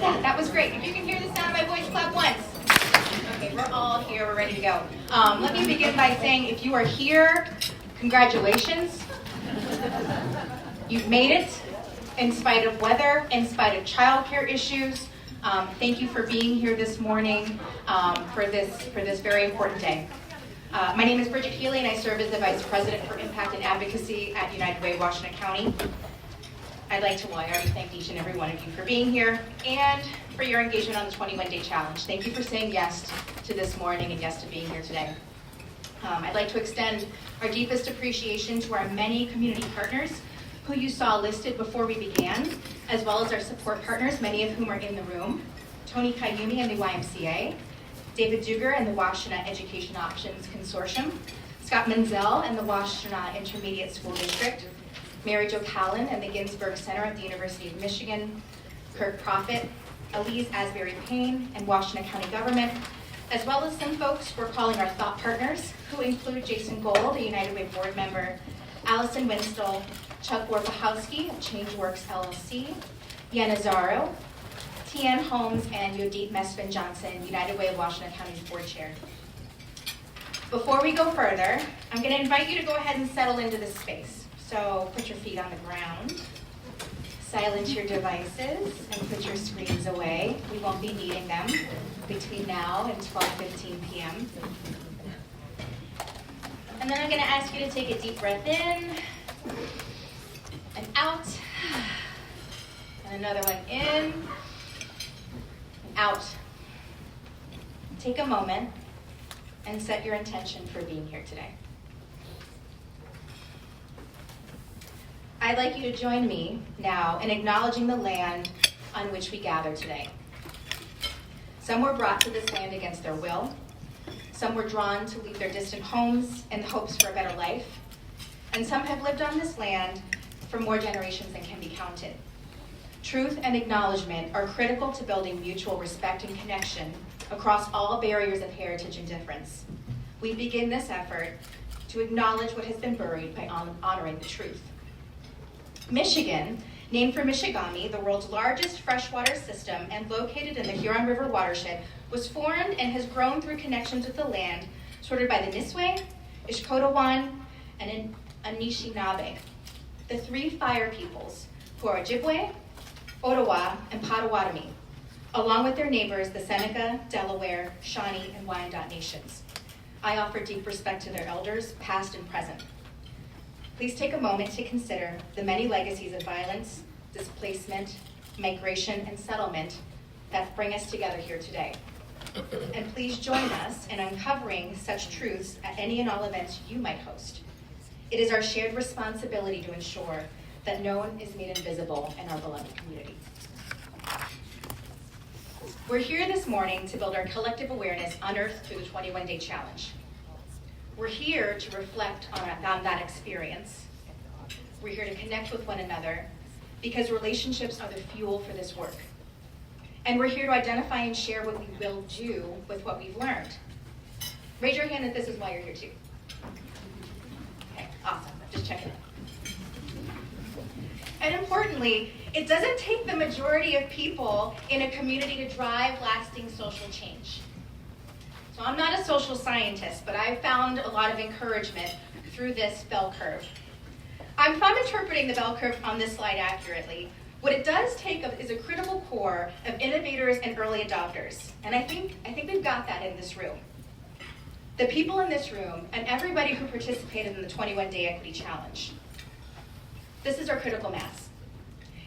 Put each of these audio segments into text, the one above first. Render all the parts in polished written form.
That was great. If you can hear the sound of my voice, clap once. Okay, we're all here. We're ready to go. Let me begin by saying if you are here, congratulations. You've made it in spite of weather, in spite of childcare issues. Thank you for being here this morning for this very important day. My name is Bridget Healy, and I serve as the Vice President for Impact and Advocacy at United Way, Washington County. I'd like to, well, I already thanked each and every one of you for being here and for your engagement on the 21-day challenge. Thank you for saying yes to this morning and yes to being here today. I'd like to extend our deepest appreciation to our many community partners who you saw listed before we began, as well as our support partners, many of whom are in the room. Tony Kayumi and the YMCA, David Duger and the Washtenaw Education Options Consortium, Scott Menzel and the Washtenaw Intermediate School District, Mary Jo Callan and the Ginsberg Center at the University of Michigan, Kirk Proffitt, Elise Asbury Payne and Washtenaw County Government, as well as some folks we're calling our thought partners, who include Jason Gold, a United Way board member, Allison Winstall, Chuck Warpachowski of ChangeWorks LLC, Yana Zaro, Tian Holmes, and Yodit Mesvin Johnson, United Way of Washington County's board chair. Before we go further, I'm going to invite you to go ahead and settle into this space. So put your feet on the ground, silence your devices, and put your screens away. We won't be needing them between now and 12:15 p.m. And then I'm going to ask you to take a deep breath in and out, and another one in and out. Take a moment and set your intention for being here today. I'd like you to join me now in acknowledging the land on which we gather today. Some were brought to this land against their will. Some were drawn to leave their distant homes in the hopes for a better life. And some have lived on this land for more generations than can be counted. Truth and acknowledgement are critical to building mutual respect and connection across all barriers of heritage and difference. We begin this effort to acknowledge what has been buried by honoring the truth. Michigan, named for Michigami, the world's largest freshwater system and located in the Huron River watershed, was formed and has grown through connections with the land sorted by the Niswe, Ishkotawan, and Anishinaabe, the three fire peoples who are Ojibwe, Ottawa, and Potawatomi, along with their neighbors, the Seneca, Delaware, Shawnee, and Wyandot nations. I offer deep respect to their elders, past and present. Please take a moment to consider the many legacies of violence, displacement, migration, and settlement that bring us together here today. And please join us in uncovering such truths at any and all events you might host. It is our shared responsibility to ensure that no one is made invisible in our beloved community. We're here this morning to build our collective awareness unearthed through the 21-day challenge. We're here to reflect on that experience. We're here to connect with one another because relationships are the fuel for this work. And we're here to identify and share what we will do with what we've learned. Raise your hand if this is why you're here too. Okay, awesome, just checking it. And importantly, it doesn't take the majority of people in a community to drive lasting social change. So I'm not a social scientist, but I've found a lot of encouragement through this bell curve. If I'm interpreting the bell curve on this slide accurately, what it does take is a critical core of innovators and early adopters. And I think we've got that in this room. The people in this room and everybody who participated in the 21-day equity challenge. This is our critical mass.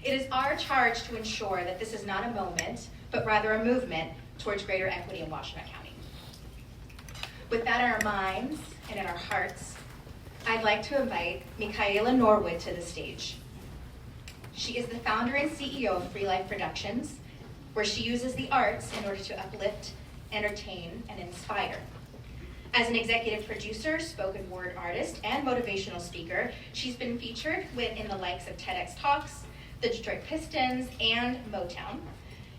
It is our charge to ensure that this is not a moment, but rather a movement towards greater equity in Washington County. With that in our minds and in our hearts, I'd like to invite Mikhaella Norwood to the stage. She is the founder and CEO of Free Life Productions, where she uses the arts in order to uplift, entertain, and inspire. As an executive producer, spoken word artist, and motivational speaker, she's been featured in the likes of TEDx Talks, the Detroit Pistons, and Motown.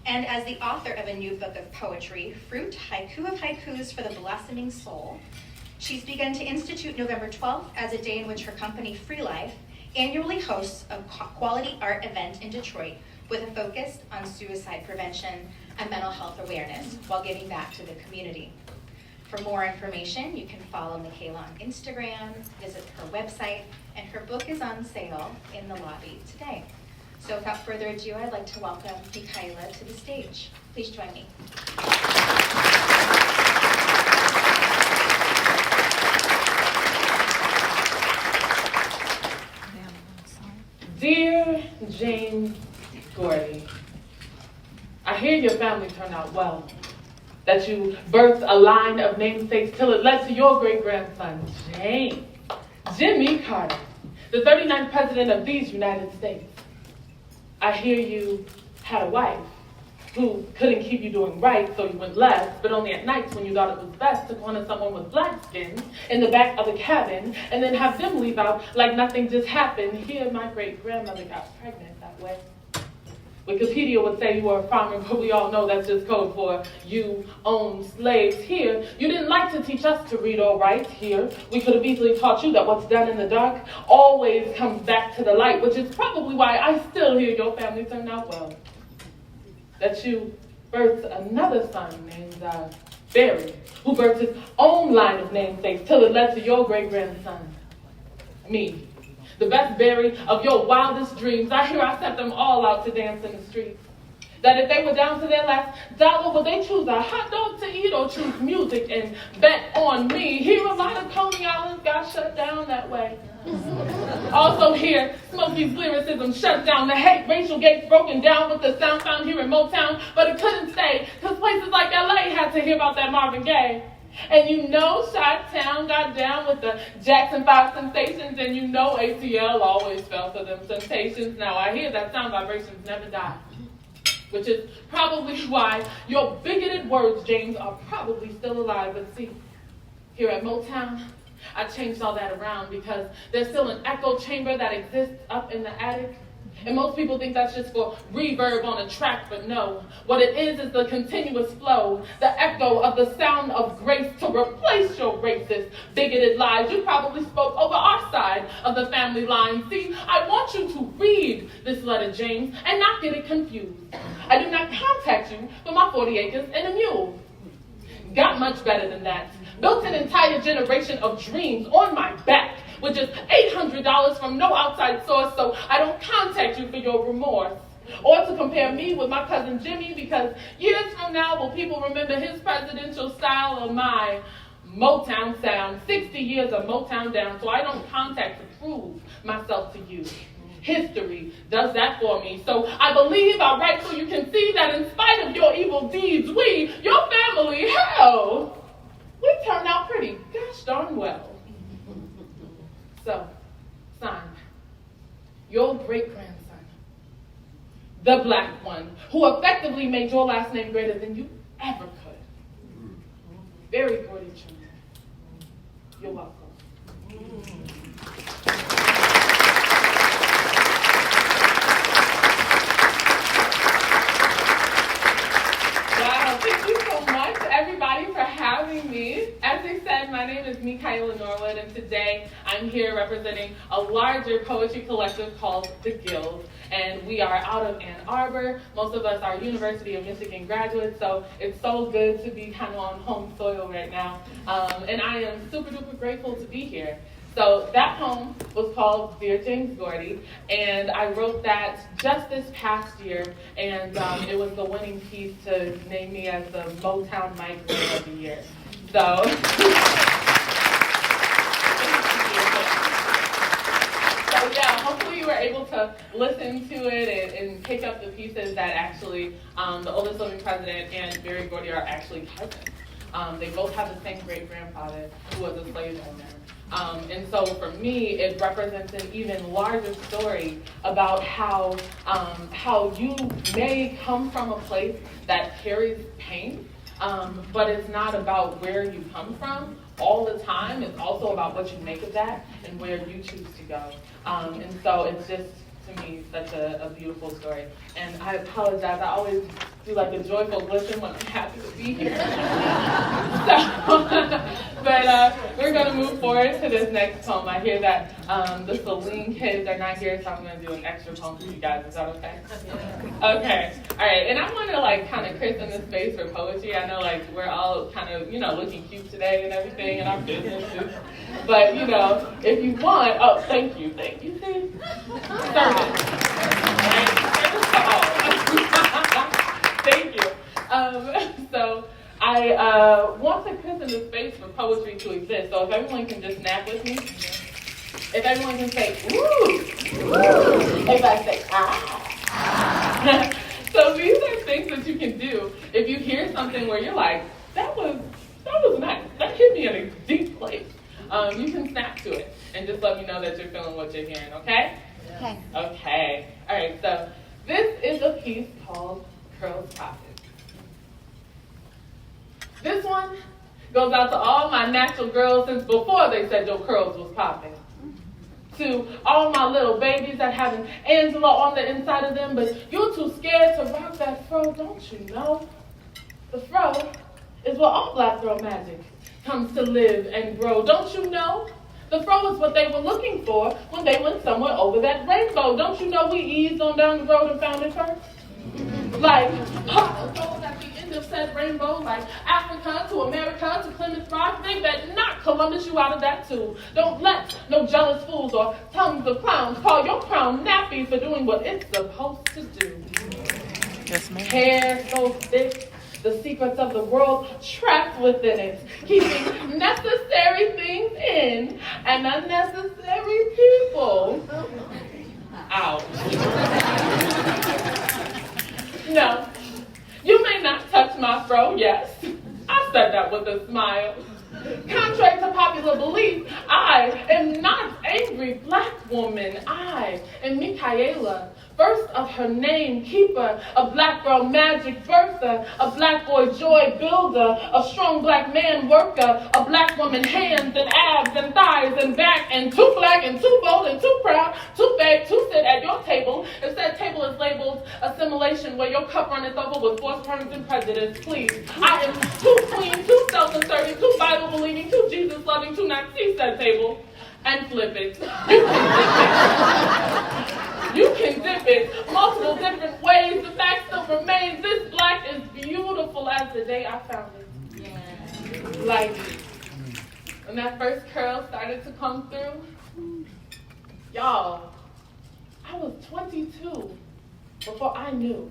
And as the author of a new book of poetry, Fruit, Haiku of Haikus for the Blossoming Soul, she's begun to institute November 12th as a day in which her company, Free Life, annually hosts a quality art event in Detroit with a focus on suicide prevention and mental health awareness while giving back to the community. For more information, you can follow Mikhaella on Instagram, visit her website, and her book is on sale in the lobby today. So without further ado, I'd like to welcome Mikhaella to the stage. Please join me. Dear James Gordy, I hear your family turned out well, that you birthed a line of namesakes till it led to your great-grandson, Jimmy Carter, the 39th president of these United States. I hear you had a wife who couldn't keep you doing right, so you went left, but only at nights when you thought it was best to corner someone with black skin in the back of the cabin and then have them leave out like nothing just happened. Here, my great-grandmother got pregnant that way. Wikipedia would say you were a farmer, but we all know that's just code for you own slaves. Here, you didn't like to teach us to read or write. Here, we could have easily taught you that what's done in the dark always comes back to the light, which is probably why I still hear your family turned out well. That you birthed another son named Barry, who birthed his own line of namesakes till it led to your great-grandson, me. The best Barry of your wildest dreams. I hear I set them all out to dance in the streets. That if they were down to their last dollar, would they choose a hot dog to eat or choose music and bet on me? Here, a lot of Coney Islands got shut down that way. Also here, Smokey's lyricism shut down the hate, racial gates broken down with the sound found here in Motown, but it couldn't stay, because places like LA had to hear about that Marvin Gaye. And you know Chi-Town got down with the Jackson 5 sensations, and you know ATL always fell for them temptations. Now I hear that sound vibrations never die, which is probably why your bigoted words, James, are probably still alive. But see, here at Motown, I changed all that around because there's still an echo chamber that exists up in the attic. And most people think that's just for reverb on a track, but no. What it is the continuous flow, the echo of the sound of grace to replace your racist, bigoted lies. You probably spoke over our side of the family line. See, I want you to read this letter, James, and not get it confused. I do not contact you for my 40 acres and a mule. Got much better than that. Built an entire generation of dreams on my back with just $800 from no outside source, so I don't contact you for your remorse. Or to compare me with my cousin Jimmy, because years from now will people remember his presidential style or my Motown sound. 60 years of Motown down, so I don't contact to prove myself to you. History does that for me. So I believe I'll write so you can see that in spite of your evil deeds, we, your family, hell, we turned out pretty gosh darn well. So, signed, your great-grandson, the black one, who effectively made your last name greater than you ever could. Very Gordy Jr. You're welcome. Wow, thank you so much, everybody, for having me. As they said, my name is Mikhaella Norwood, and today I'm here representing a larger poetry collective called The Guild. And we are out of Ann Arbor. Most of us are University of Michigan graduates, so it's so good to be kind of on home soil right now. And I am super duper grateful to be here. So that poem was called Dear James Gordy, and I wrote that just this past year, and it was the winning piece to name me as the Motown Migraine of the Year. So, yeah, hopefully you were able to listen to it and pick up the pieces that actually the oldest living president and Barry Gordy are actually cousins. They both have the same great-grandfather who was a slave owner. And so for me, it represents an even larger story about how you may come from a place that carries pain, but it's not about where you come from all the time. It's also about what you make of that and where you choose to go. And so it's just, to me, such a beautiful story. And I apologize. I always do like a joyful glisten when I'm happy to be here. But we're going to move forward to this next poem. I hear that the Celine kids are not here, so I'm going to do an extra poem for you guys. Is that okay? Okay. All right. And I want to like kind of christen the space for poetry. I know like we're all kind of, looking cute today and everything in our businesses. But, if you want, thank you, see? Service. Right? Service to all. Thank you. So I want to christen the space for poetry to exist. So if everyone can just snap with me. If everyone can say, ooh. If I say, ah. So these are things that you can do if you hear something where you're like, that was nice. That hit me in a deep place. You can snap to it and just let me know that you're feeling what you're hearing, okay? Okay. Okay. All right, so this is a piece called Curls Poppin'. This one goes out to all my natural girls since before they said your curls was popping. To all my little babies that have an Angela on the inside of them, but you're too scared to rock that fro, don't you know? The fro is where all black girl magic comes to live and grow, don't you know? The fro is what they were looking for when they went somewhere over that rainbow. Don't you know we eased on down the road and found it first? Like hot gold at the end of said rainbow, like Africa to America to Plymouth Rock. They bet not Columbus you out of that too. Don't let no jealous fools or tongues of clowns call your crown nappy for doing what it's supposed to do. Yes, ma'am. Hair so thick, the secrets of the world trapped within it, keeping necessary things in and unnecessary people out. No, you may not touch my fro, yes. I said that with a smile. Contrary to popular belief, I am not angry black woman. I am Mikhaella, first of her name, keeper, a black girl magic birther, a black boy joy builder, a strong black man worker, a black woman hands and abs and thighs and back, and too black and too bold and too proud, too big to sit at your table. If said table is labeled assimilation, where your cup runneth over with forced terms and prejudice, please. I am too clean, too self-asserting, too Bible-believing, too Jesus-loving, to not see said table and flip it. You can dip it multiple different ways. The fact still remains, this black is beautiful as the day I found it. Yeah. Like, when that first curl started to come through, y'all, I was 22 before I knew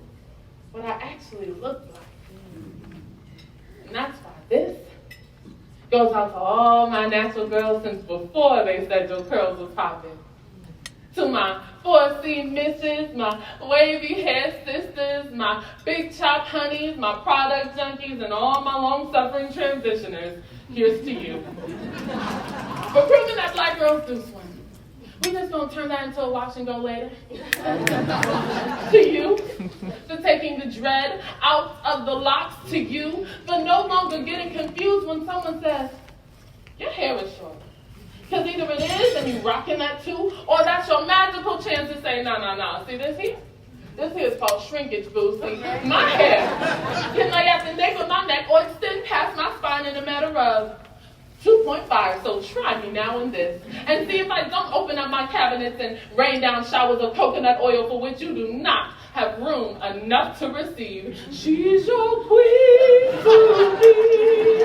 what I actually looked like. And that's why this goes out to all my natural girls since before they said your curls was popping. To my 4C misses, my wavy hair sisters, my big chop honeys, my product junkies, and all my long-suffering transitioners, here's to you. For proving that black girls do swim. We just gonna turn that into a wash and go later. To you, for taking the dread out of the locks. To you, for no longer getting confused when someone says, your hair is short. Because either it is, and you rocking that too, or that's your magical chance to say, no. See this here? This here is called shrinkage, boo. See, my hair can lay at the nape of my neck or extend past my spine in a matter of 2.5, so try me now in this. And see if I don't open up my cabinets and rain down showers of coconut oil for which you do not have room enough to receive. She's your queen to be.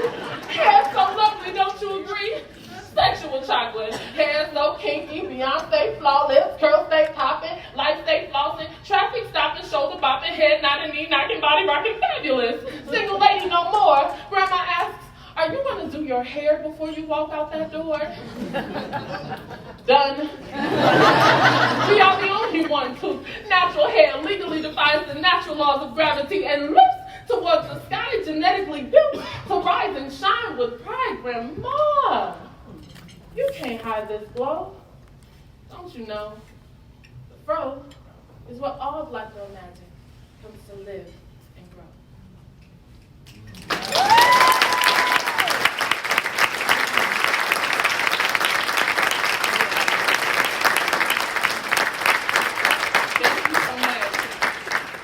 Hair so lovely, don't you agree? Sexual chocolate, hair so kinky, Beyonce flawless, curls stay popping, life stay flossing, traffic stopping, shoulder bopping, head nodding, knee knocking, body rocking, fabulous. Single lady no more. Grandma asks, are you going to do your hair before you walk out that door? Done. We are the only ones whose natural hair legally defies the natural laws of gravity and lifts towards the sky, genetically built to rise and shine with pride. Grandma, you can't hide this glow. Don't you know? The fro is where all black girl magic comes to live and grow. Thank you so much.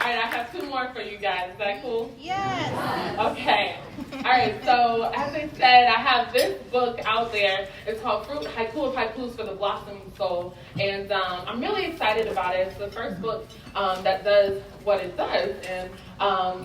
All right, I have two more for you guys. Is that cool? Yes. Okay. All right, so as I said, I have this book out there. It's called Haiku of Haikus for the Blossoming Soul. And I'm really excited about it. It's the first book that does what it does. And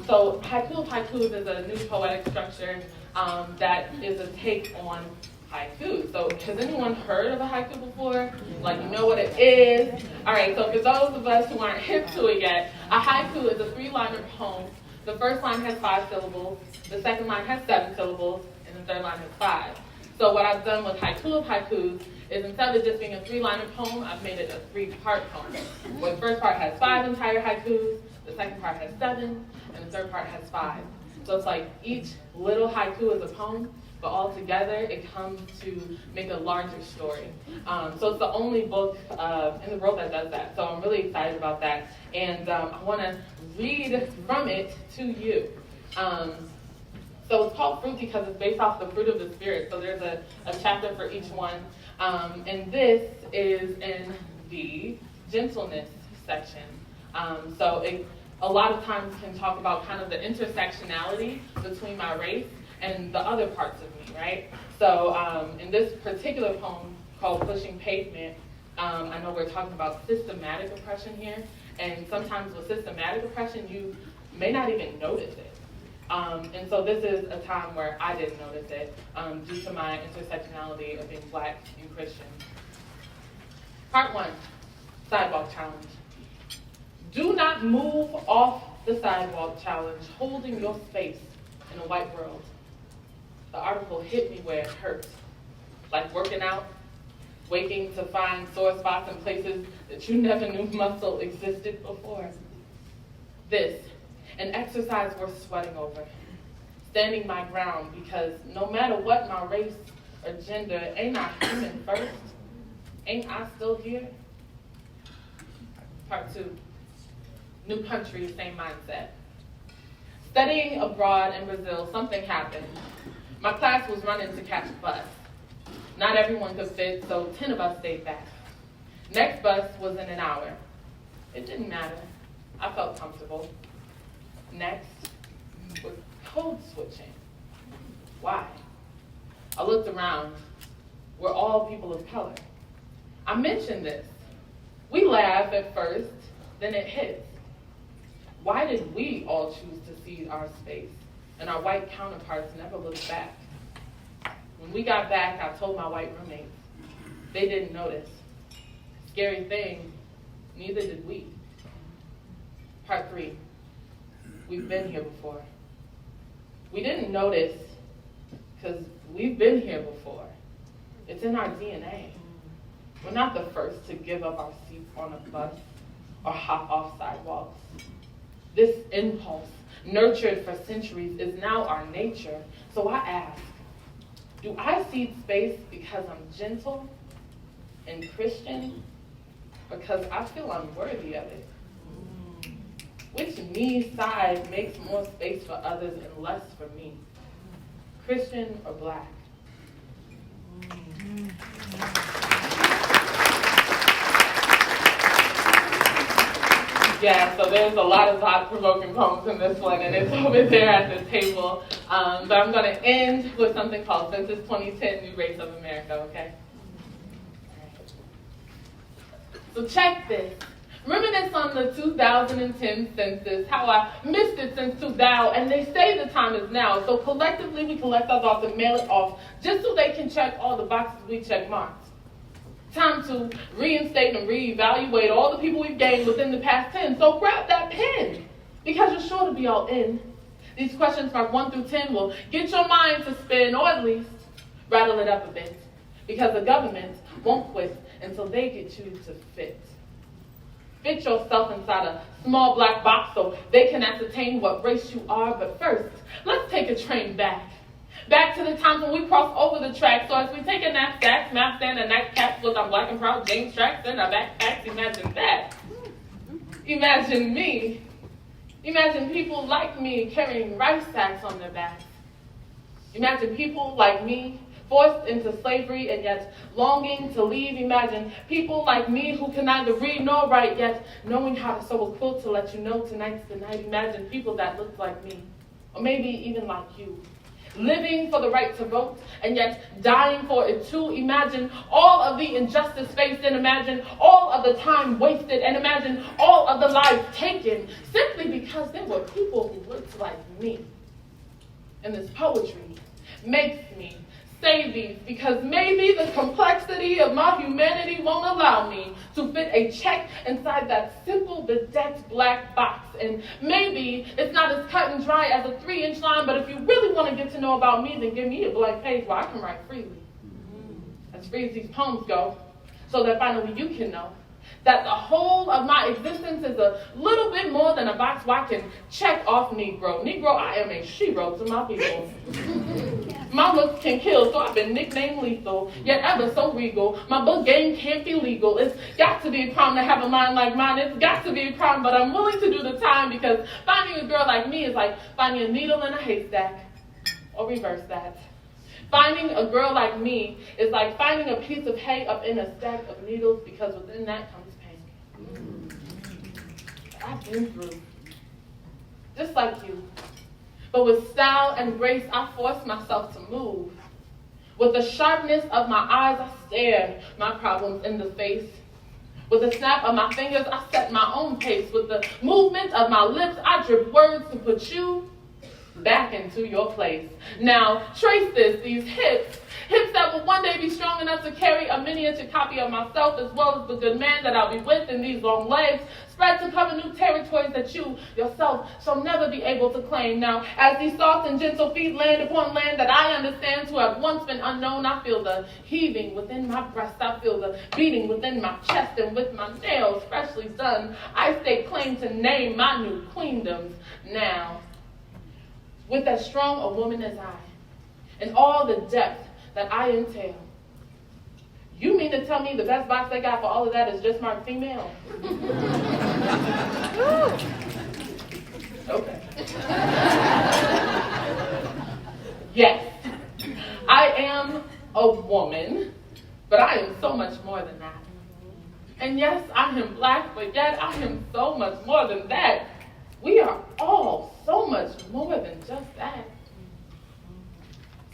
so Haiku of Haikus is a new poetic structure that is a take on haiku. So has anyone heard of a haiku before? Like, you know what it is? All right, so for those of us who aren't hip to it yet, a haiku is a 3-liner poem. The first line has 5 syllables, the second line has 7 syllables, and the third line has 5. So what I've done with Haiku of Haikus is instead of it just being a 3-liner poem, I've made it a 3-part poem. Where the first part has 5 entire haikus, the second part has 7, and the third part has 5. So it's like each little haiku is a poem, but all together it comes to make a larger story. So it's the only book in the world that does that. So I'm really excited about that. And I want to read from it to you. So it's called Fruit because it's based off the fruit of the Spirit. So there's a chapter for each one. And this is in the gentleness section. So it a lot of times can talk about kind of the intersectionality between my race and the other parts of me, right? So in this particular poem called Pushing Pavement, I know we're talking about systematic oppression here, and sometimes with systematic oppression, you may not even notice it. And so this is a time where I didn't notice it due to my intersectionality of being Black and Christian. Part 1, Sidewalk Challenge. Do not move off the sidewalk challenge, holding your space in a white world. The article hit me where it hurt, like working out, waking to find sore spots in places that you never knew muscle existed before. This, an exercise worth sweating over, standing my ground because no matter what my race or gender, ain't I human first? Ain't I still here? Part 2, new country, same mindset. Studying abroad in Brazil, something happened. My class was running to catch a bus. Not everyone could fit, so 10 of us stayed back. Next bus was in an hour. It didn't matter. I felt comfortable. Next was code switching. Why? I looked around. We're all people of color. I mentioned this. We laugh at first, then it hits. Why did we all choose to cede our space, and our white counterparts never looked back? When we got back, I told my white roommates. They didn't notice. Scary thing, neither did we. Part 3, we've been here before. We didn't notice because we've been here before. It's in our DNA. We're not the first to give up our seats on a bus or hop off sidewalks. This impulse, nurtured for centuries, is now our nature. So I ask, do I cede space because I'm gentle and Christian, or because I feel unworthy of it? Which me side makes more space for others and less for me? Christian or Black? Yeah, so there's a lot of thought-provoking poems in this one, and it's over there at the table. But I'm going to end with something called Census 2010, New Race of America, okay? So check this. Reminisce on the 2010 census, how I missed it since 2000, and they say the time is now. So collectively, we collect our thoughts and mail it off, just so they can check all the boxes we check marked. Time to reinstate and reevaluate all the people we've gained within the past 10. So grab that pen, because you're sure to be all in. These questions marked 1 through 10 will get your mind to spin, or at least rattle it up a bit, because the government won't quit until they get you to fit. Fit yourself inside a small black box so they can ascertain what race you are. But first, let's take a train back. Back to the times when we crossed over the track. So as we take a knapsack, map stand, a nightcap, look, I'm black and proud, James tracks in our backpacks. Imagine that. Imagine me. Imagine people like me carrying rice sacks on their backs. Imagine people like me forced into slavery and yet longing to leave. Imagine people like me who can neither read nor write, yet knowing how to sew a quilt to let you know tonight's the night. Imagine people that look like me, or maybe even like you, living for the right to vote and yet dying for it too. Imagine all of the injustice faced, and imagine all of the time wasted, and imagine all of the lives taken simply because there were people who looked like me. And this poetry makes me say these because maybe the complexity of my humanity won't allow me to fit a check inside that simple bedecked black box. And maybe it's not as cut and dry as a 3-inch line, but if you really want to get to know about me, then give me a blank page where I can write freely. As free as these poems go, so that finally you can know that the whole of my existence is a little bit more than a box where I can check off Negro. Negro, I am a shero to my people. My looks can kill, so I've been nicknamed lethal, yet ever so regal. My book game can't be legal. It's got to be a crime to have a mind like mine. It's got to be a crime, but I'm willing to do the time because finding a girl like me is like finding a needle in a haystack. Or reverse that. Finding a girl like me is like finding a piece of hay up in a stack of needles because within that comes pain. I've been through, just like you. But with style and grace, I force myself to move. With the sharpness of my eyes, I stare my problems in the face. With the snap of my fingers, I set my own pace. With the movement of my lips, I drip words to put you back into your place. Now, trace these hips that will one day be strong enough to carry a miniature copy of myself as well as the good man that I'll be with, and these long legs spread to cover new territories that you yourself shall never be able to claim. Now, as these soft and gentle feet land upon land that I understand to have once been unknown, I feel the heaving within my breast, I feel the beating within my chest, and with my nails freshly done, I stake claim to name my new queendoms now. With as strong a woman as I, and all the depth that I entail. You mean to tell me the best box they got for all of that is just marked female? Okay. Yes, I am a woman, but I am so much more than that. And yes, I am black, but yet I am so much more than that. We are all so much more than just that.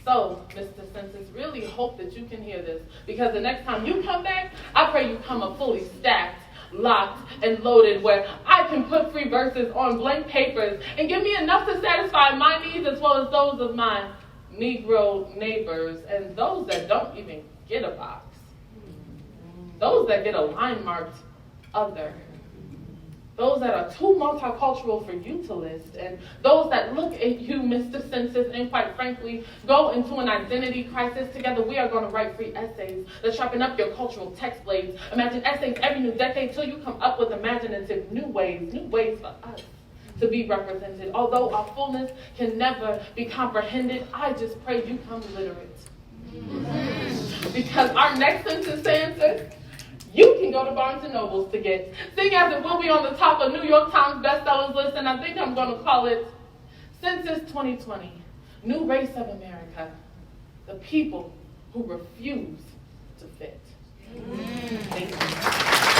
So, Mr. Census, really hope that you can hear this, because the next time you come back, I pray you come up fully stacked, locked, and loaded, where I can put free verses on blank papers and give me enough to satisfy my needs as well as those of my Negro neighbors and those that don't even get a box. Those that get a line marked other. Those that are too multicultural for you to list, and those that look at you, Mr. Census, and quite frankly, go into an identity crisis. Together we are going to write free essays that sharpen up your cultural text blades. Imagine essays every new decade till you come up with imaginative new ways for us to be represented. Although our fullness can never be comprehended, I just pray you come literate. Because our next census answer, you can go to Barnes & Nobles to get. Seeing as it will be on the top of New York Times bestsellers list, and I think I'm going to call it Census 2020, New Race of America, the people who refuse to fit. Thank you.